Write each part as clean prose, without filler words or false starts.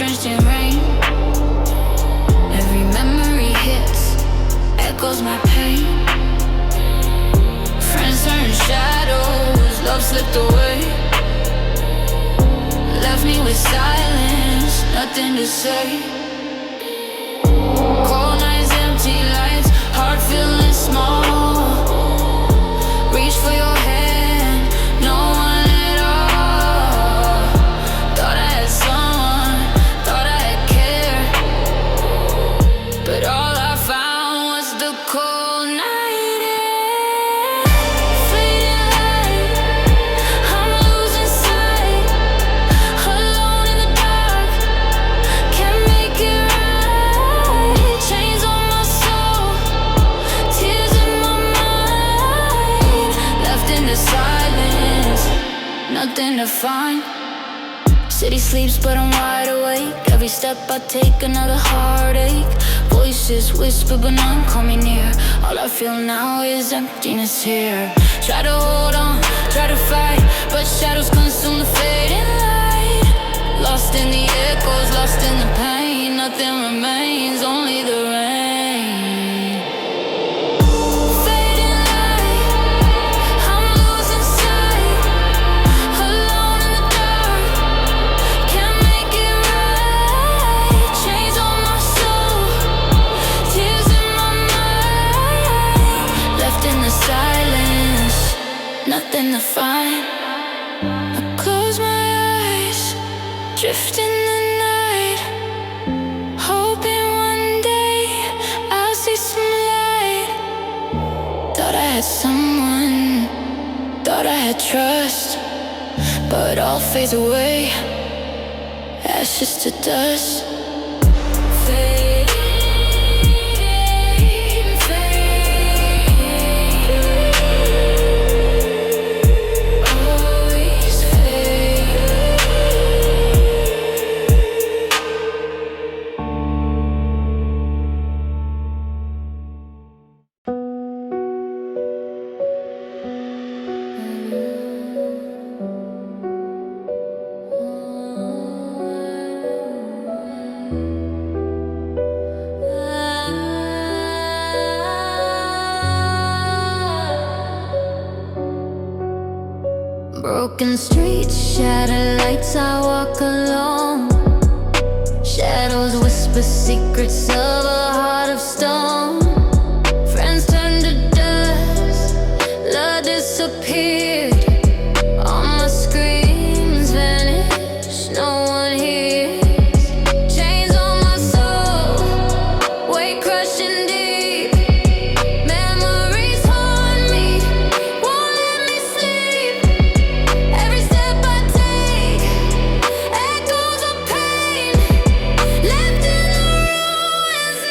drenched in rain. Every memory hits, echoes my pain. Friends turned shadows, love slipped away. Left me with silence, nothing to say. Cold nights, empty lights, heart feeling small. Reach for your hand, no one at all. Thought I had someone, thought I had care, but all I found was the cold night air. Fading light, I'm losing sight. Alone in the dark, can't make it right. Chains on my soul, tears in my mind. Left in the silence, nothing to find. City sleeps but I'm wide awake. Every step I take another heartache. Voices whisper but none call me near. All I feel now is emptiness here. Try to hold on, try to fight, but shadows consume the fading light. Lost in the echoes, lost in the pain. Nothing remains, only the rain. Fading light, I'm losing sight. Alone in the dark, can't make it right. Chains on my soul, tears in my mind. Left in the silence, nothing to find. I close my eyes, drift in the night, hoping one day I'll see some light. Thought I had someone, thought I had trust, but all fades away, ashes to dust. Fade, fade, always fade. Broken streets, shattered lights, I walk alone. Shadows whisper secrets of a heart of stone. Friends turn to dust, love disappeared. All my screams vanish, no one hears. Chains on my soul, weight crushing deep. Memories haunt me, won't let me sleep. Every step I take, echoes of pain. Left in the ruins,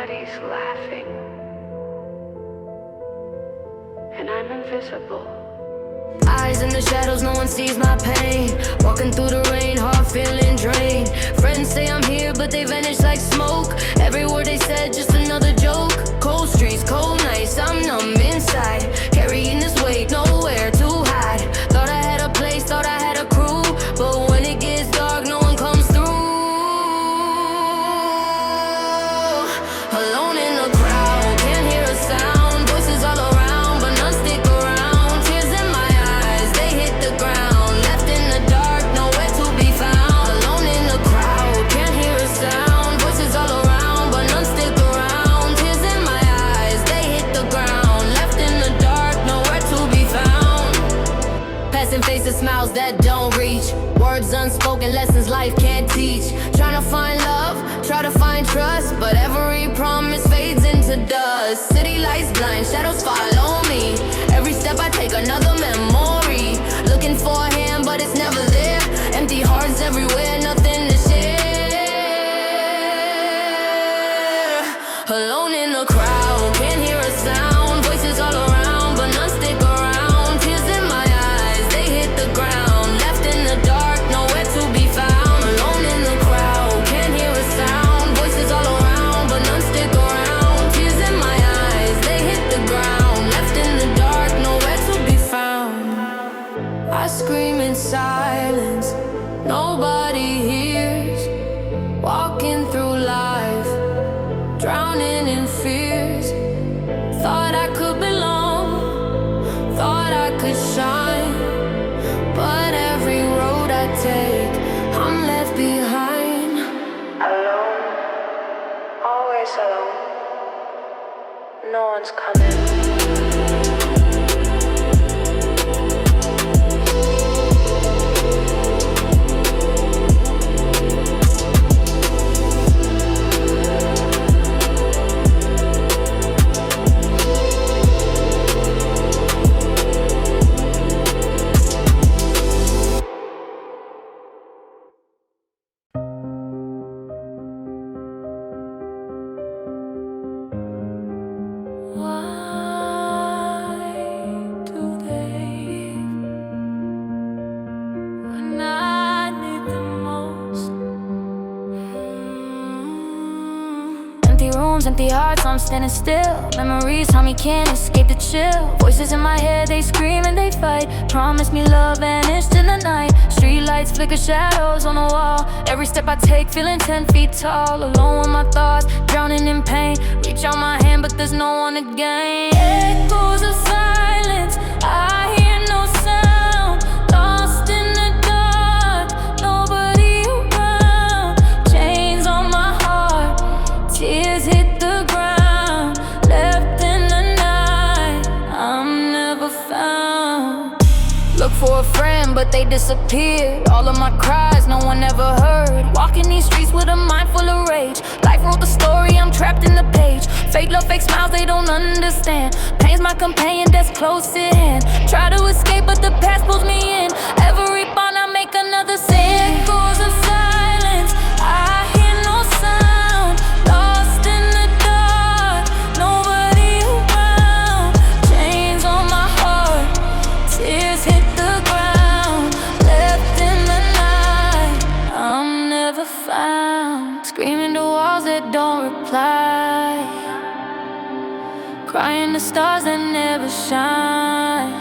Everybody's laughing, and I'm invisible. Eyes in the shadows, no one sees my pain. Walking through the rain, heart feeling drained. Friends say I'm here, but they vanish like smoke. Every word they said, just another joke. Cold streets, cold nights, I'm numb inside. Carrying this weight, nowhere to hide. Thought I had a place, thought I had a crew, but when it gets dark, no one comes through. Alone in the crowd, can't hear a sound. Voices all around, but none stick around. Tears in my eyes, they hit the ground. Left in the dark, nowhere to be found. Alone in the crowd, can't hear a sound. Voices all around, but none stick around. Tears in my eyes, they hit the ground. Left in the dark, nowhere to be found. Passing faces, smiles that don't reach. Words unspoken, lessons life can't teach. Trying to find love, try to find trust, but every promise fades into dust. City lights blind, shadows follow me. Every step I take, another memory. Looking for a hand, but it's never there. Empty hearts everywhere, nothing to share. Alone in the crowd, can't hear a sound. Voices all around, but none stick around. Tears in my eyes, they hit the ground. Left in the dark, nowhere to be found. Alone in the crowd, can't hear a sound. Voices all around, but none stick around. Tears in my eyes, they hit the ground. Left in the dark, nowhere to be found. I scream in silence, nobody hears. Walking through life, drowning in fears. Thought I could belong, thought I could shine, but every road I take, I'm left behind. Alone, always alone. No one's coming. Empty hearts, I'm standing still. Memories tell me can't escape the chill. Voices in my head, they scream and they fight. Promise me love vanished in the night. Street lights flicker shadows on the wall. Every step I take feeling 10 feet tall. Alone with my thoughts, drowning in pain. Reach out my hand but there's no one to gain. Echoes of silence, I hear no sound. Lost in the dark, nobody around. Chains on my heart, tears hit the ground. Left in the night, I'm never found. Look for a friend, but they disappeared. All of my cries, no one ever heard. Walking these streets with a mind full of rage. Life wrote the story, I'm trapped in the page. Fake love, fake smiles, they don't understand. Pain's my companion that's close at hand. Try to escape, but the past pulls me in. Every bond, I make another sin. Echoes of silence, I hear no sound. Lost in the dark, nobody around. Chains on my heart, tears hit the ground. Left in the night, I'm never found. Screaming to walls that don't reply. Crying to stars that never shine.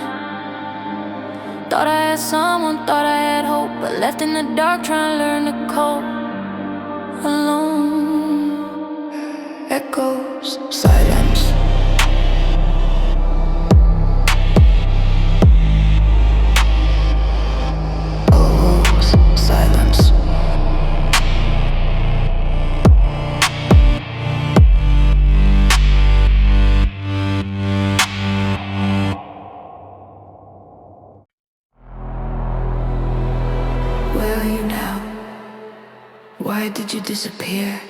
Thought I had someone, thought I had hope, but left in the dark trying to learn to cope. Alone. Echoes, silence. Always silence. Where are you now? Why did you disappear?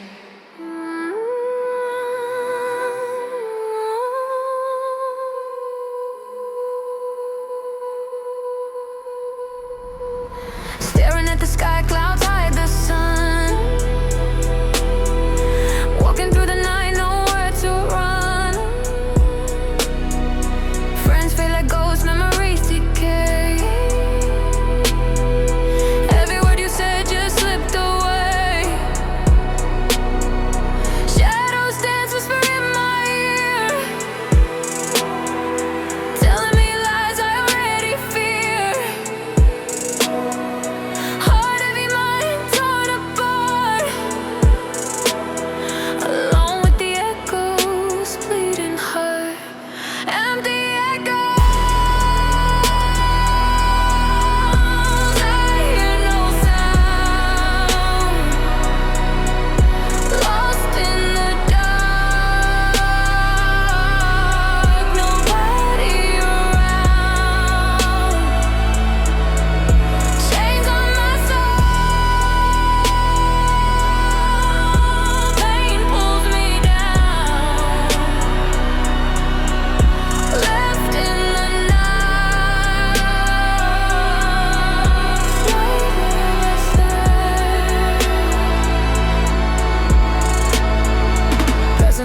Staring at the sky, clouds hide the sun. Walking through the night, no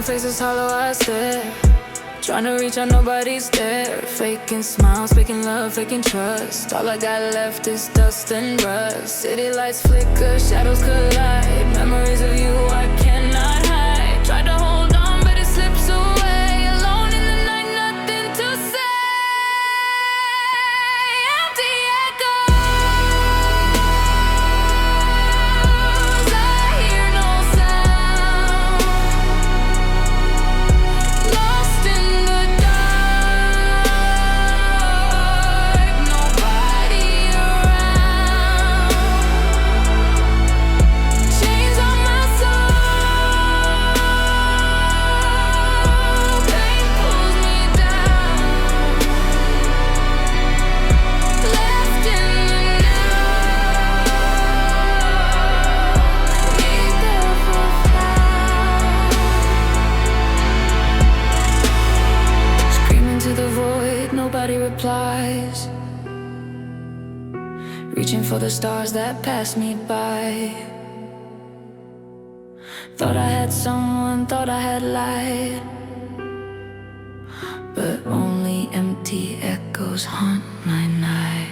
Faces hollow, I stare, trying to reach out, nobody's there. Faking smiles, faking love, faking trust. All I got left is dust and rust. City lights flicker, shadows collide. Memories of you I cannot hide. Tried to hold on, but it slips away. Alone in the night, nothing to say. Empty echoes, I hear no sound. Lost in the dark, nobody around. Chains on my soul, pain pulls me down. Left in the night, need there for flight. Screaming to the void, nobody replies. Reaching for the stars that pass me by. Thought I had someone, thought I had light, but only empty echoes haunt my night.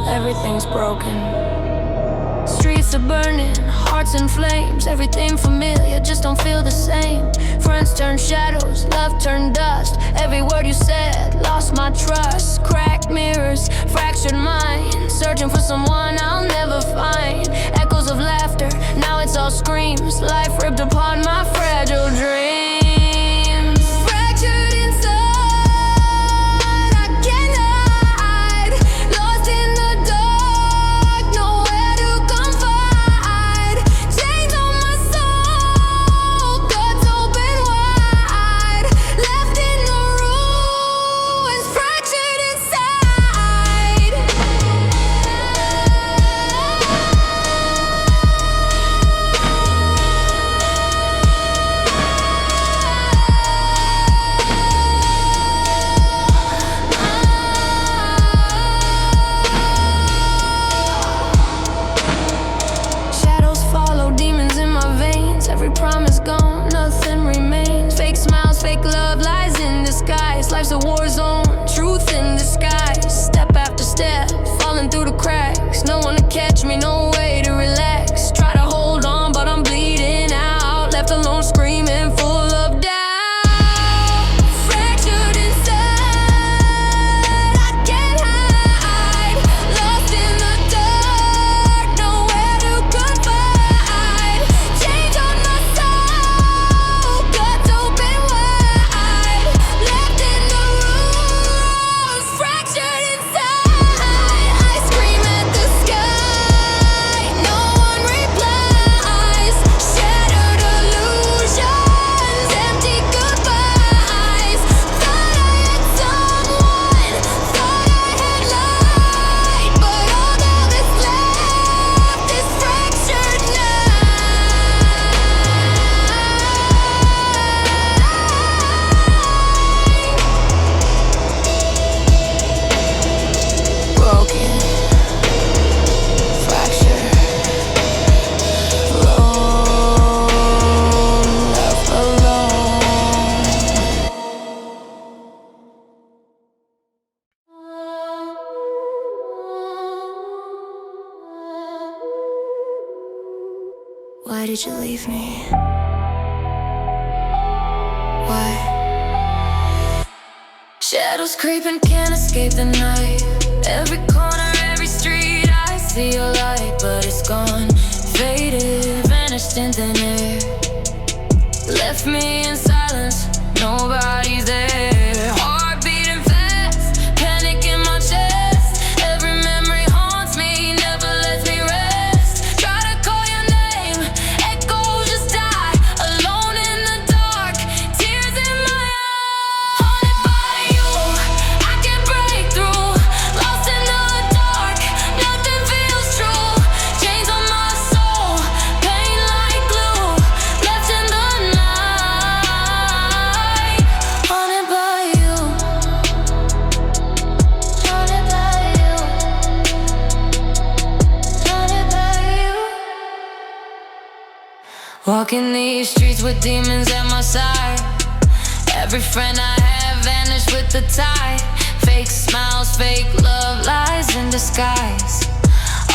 Everything's broken. Streets are burning, hearts in flames. Everything familiar just don't feel the same. Friends turn shadows, love turned dust. Every word you said, lost my trust. Cracked mirrors, fractured mind. Searching for someone I'll never find. Echoes of laughter, now it's all screams. Life ripped apart my fragile dreams. Fractured inside, I can't hide. Lost in the dark, nowhere to confide. Chains on my soul, guts open wide. Left in the ruins, fractured inside. Shadows follow, demons in my veins. Every promise gone, nothing remains. Fake smiles, fake love, lies in disguise. Life's a war zone, truth in disguise. Step after step, falling through the cracks. No one to catch me, no way to relax. Try to hold on, but I'm bleeding out. Left alone, screaming, full of doubt. Fractured inside, I can't hide. Lost in the dark, nowhere to confide. Chains on my soul, guts open wide. Left in the ruins, fractured inside. I scream at the sky. Why did you leave me? Why? Shadows creeping, can't escape the night. Every corner, every street, I see your light, but it's gone, faded, vanished in thin air. Left me in silence, nobody's there. Heart beating fast, panic in my chest. Every memory haunts me, never lets me rest. Try to call your name, echoes just die. Alone in the dark, tears in my eyes. Haunted by you, I can't break through. Lost in the dark, nothing feels true. Chains on my soul, pain like glue. Left in the night. Haunted by you. Haunted by you. Haunted by you. Walking these streets with demons at my side. Every friend I have vanished with the tide. Fake smiles, fake love, lies in disguise.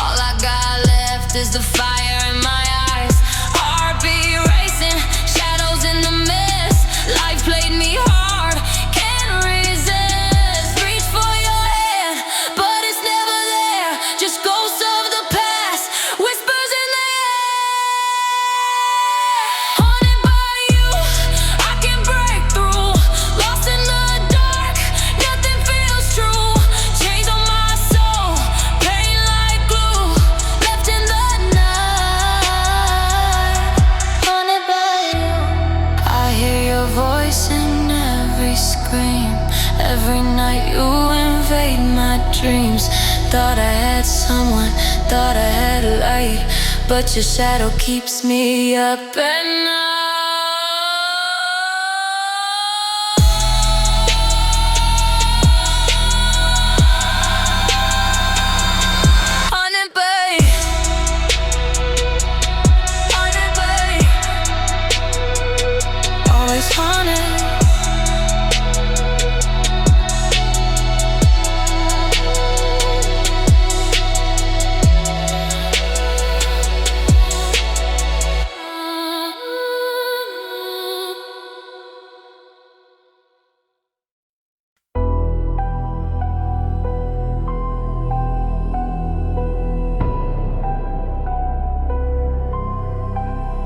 All I got left is the fire in my eyes. Heartbeat racing, shadows in the mist. Life played me hard, can't resist. Reach for your hand, but it's never there. Just ghosts of the past, whispers in the air. Haunted by you, I can't break through. Lost in the dark, nothing feels true. Chains on my soul, pain like glue. Left in the night. Haunted by you. I hear your voice in every scream. Every night you invade my dreams. Thought I had someone, thought I had light, but your shadow keeps me up at night. Haunted by, haunted by, always haunted.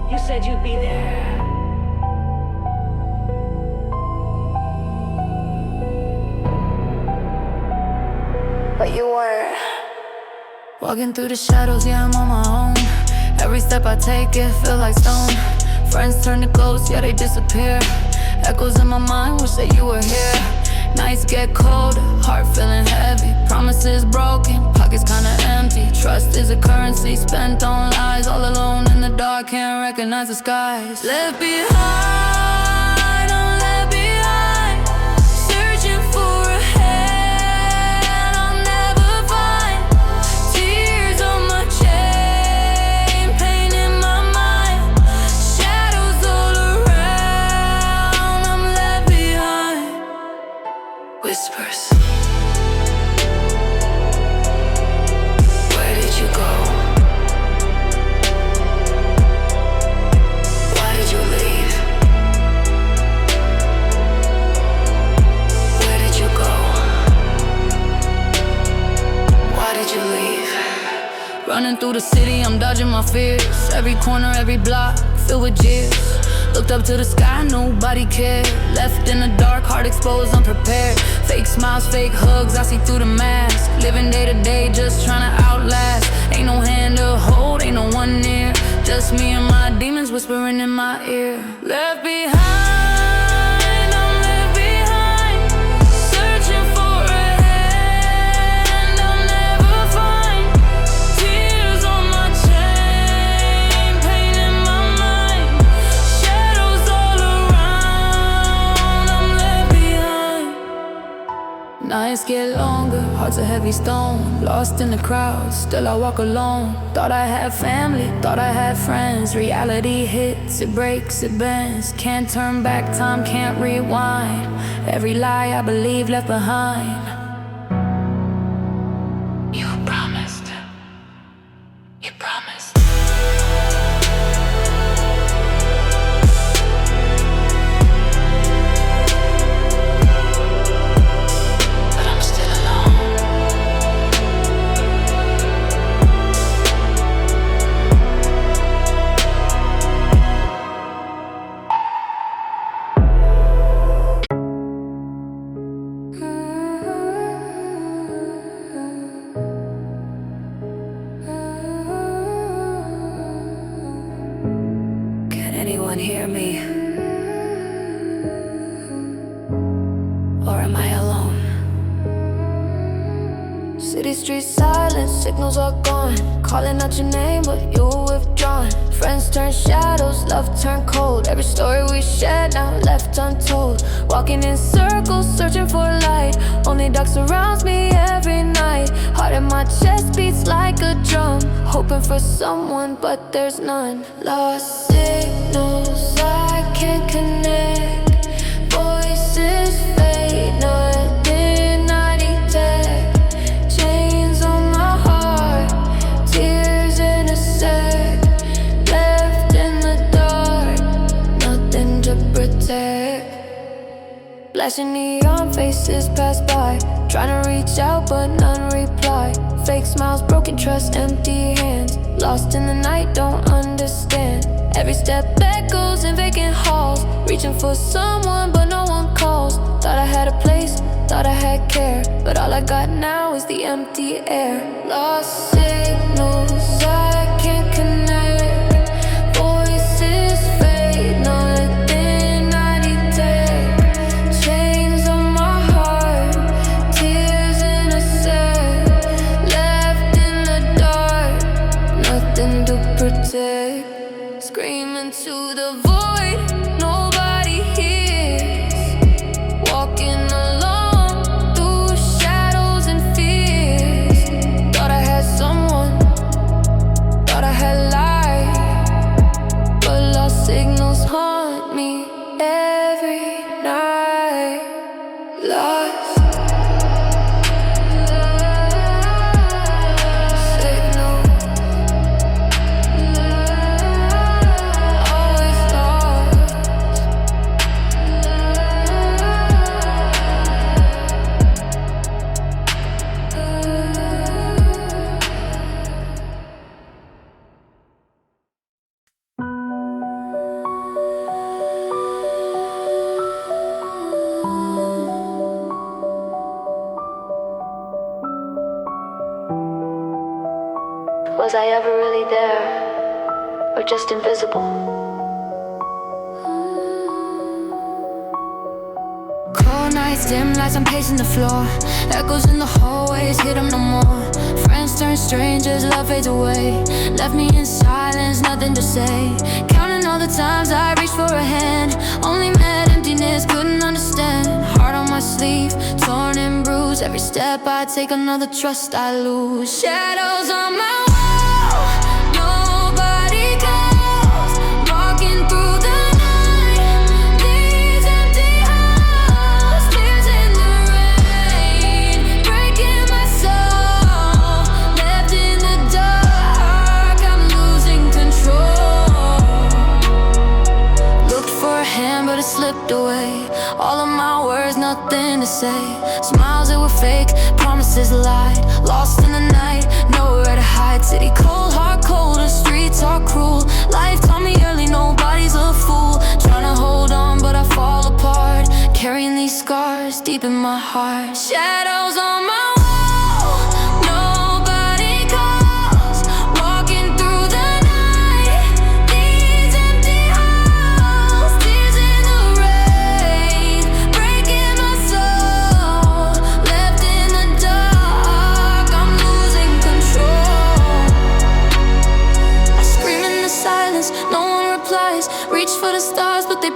You said you'd be there. But you were. Walking through the shadows, yeah, I'm on my own. Every step I take, it feel like stone. Friends turn to ghosts, yeah, they disappear. Echoes in my mind, wish that you were here. Nights get colder, heart feeling heavy. Promises broken, pockets kinda empty. Trust is a currency spent on lies. All alone in the dark, can't recognize the skies. Left behind, I'm left behind. Searching for a hand I'll never find. Tears on my chain, pain in my mind. Shadows all around, I'm left behind. Whispers. Where did you go? Why did you leave? Where did you go? Why did you leave? Running through the city, I'm dodging my fears. Every corner, every block, filled with jeers. Looked up to the sky, nobody cared. Left in the dark, heart exposed, unprepared. Fake smiles, fake hugs, I see through the mask. Living day to day, just trying to outlast. Ain't no hand to hold, ain't no one near. Just me and my demons whispering in my ear. Left behind, I'm left behind. Searching for a hand I'll never find. Tears on my chain, pain in my mind. Shadows all around, I'm left behind. Nights get longer, heart's a heavy stone. Lost in the crowd, still I walk alone. Thought I had family, thought I had friends. Reality hits, it breaks, it bends. Can't turn back, time can't rewind. Every lie I believe left behind. You promised. You promised. anyone hear me? Or am I alone? City streets silent, signals are gone. Calling out your name, but you were withdrawn. Friends turn shadows, love turn cold. Every story we shared now left untold. Walking in circles, searching for light. Only dark surrounds me every night. Heart in my chest beats like a drum. Hoping for someone, but there's none. Lost signals, I can't connect. Voices fade, nothing I detect. Chains on my heart, tears in a sack. Left in the dark, nothing to protect. Flashing neon faces pass by, trying to reach out but none reply. Fake smiles, broken trust, empty hands. Lost in the night, don't understand. Every step echoes in vacant halls. Reaching for someone but no one calls. Thought I had a place, thought I had care, but all I got now is the empty air. Lost signals, I can't connect. Voices fade, nothing I detect. Chains on my heart, tears in a sack. Left in the dark, nothing to protect. Screaming to the void, nobody hears. Walking alone through shadows and fears. Thought I had someone, thought I had light, but lost signals haunt me every night. Lost Was I ever really there, or just invisible? Cold nights, dim lights, I'm pacing the floor. Echoes in the hallways, hear them no more. Friends turn strangers, love fades away. Left me in silence, nothing to say. Counting all the times I reached for a hand. Only met emptiness, couldn't understand. Heart on my sleeve, torn and bruised. Every step I take, another trust I lose. Shadows on my wall. Slipped away, all of my words, nothing to say. Smiles that were fake, promises lied. Lost in the night, nowhere to hide. City cold, heart cold, the streets are cruel. Life taught me early, nobody's a fool. Trying to hold on, but I fall apart. Carrying these scars deep in my heart. Shadows on my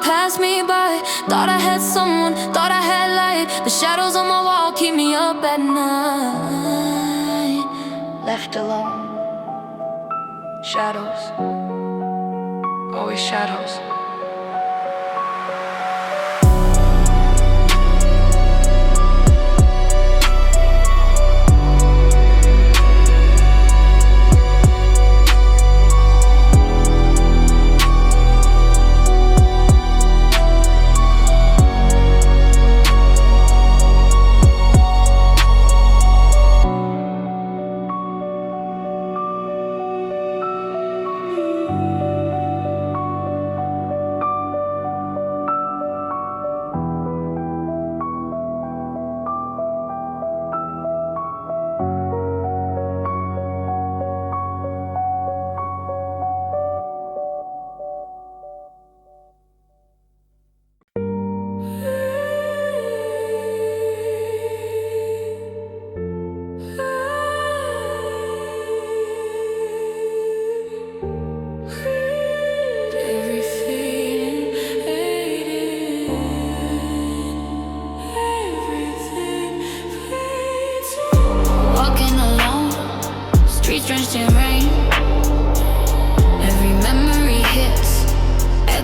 pass me by. Thought I had someone, thought I had light. The shadows on my wall keep me up at night. Left alone. Shadows. Always shadows.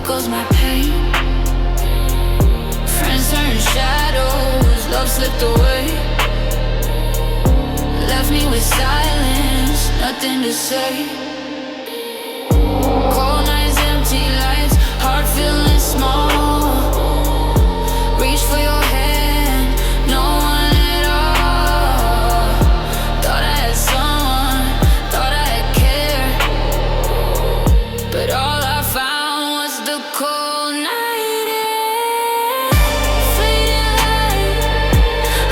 echoes my pain. Friends turn shadows, love slipped away. Left me with silence, nothing to say. Cold nights, empty lights, heart feeling small. Reach for your hand, no one at all. Thought I had someone, thought I had care, but all I found was the cold night air. Fading light,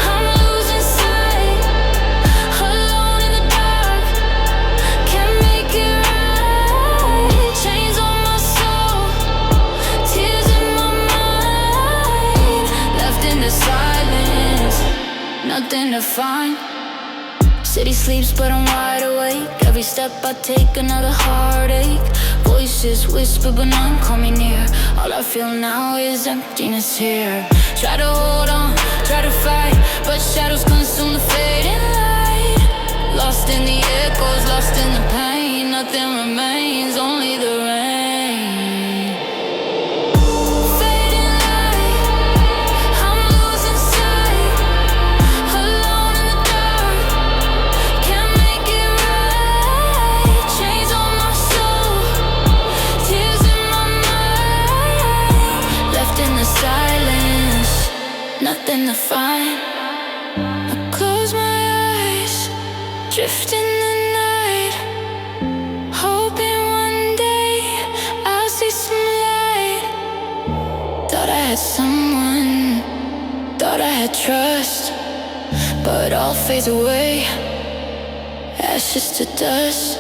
I'm losing sight. Alone in the dark, can't make it right. Chains on my soul, tears in my mind. Left in the silence, nothing to find. City sleeps but I'm wide awake. Every step I take another heartache. Voices whisper but none call me near. All I feel now is emptiness here. Try to hold on, try to fight, but shadows consume the fading light. Lost in the echoes, lost in the pain. Nothing remains, only the rain. Fading light, I'm losing sight. Alone in the dark, can't make it right. Chains on my soul, tears in my mind. Left in the silence, nothing to find. I close my eyes, drift in the night, hoping one day I'll see some light. Thought I had someone, thought I had trust, but all fades away, ashes to dust.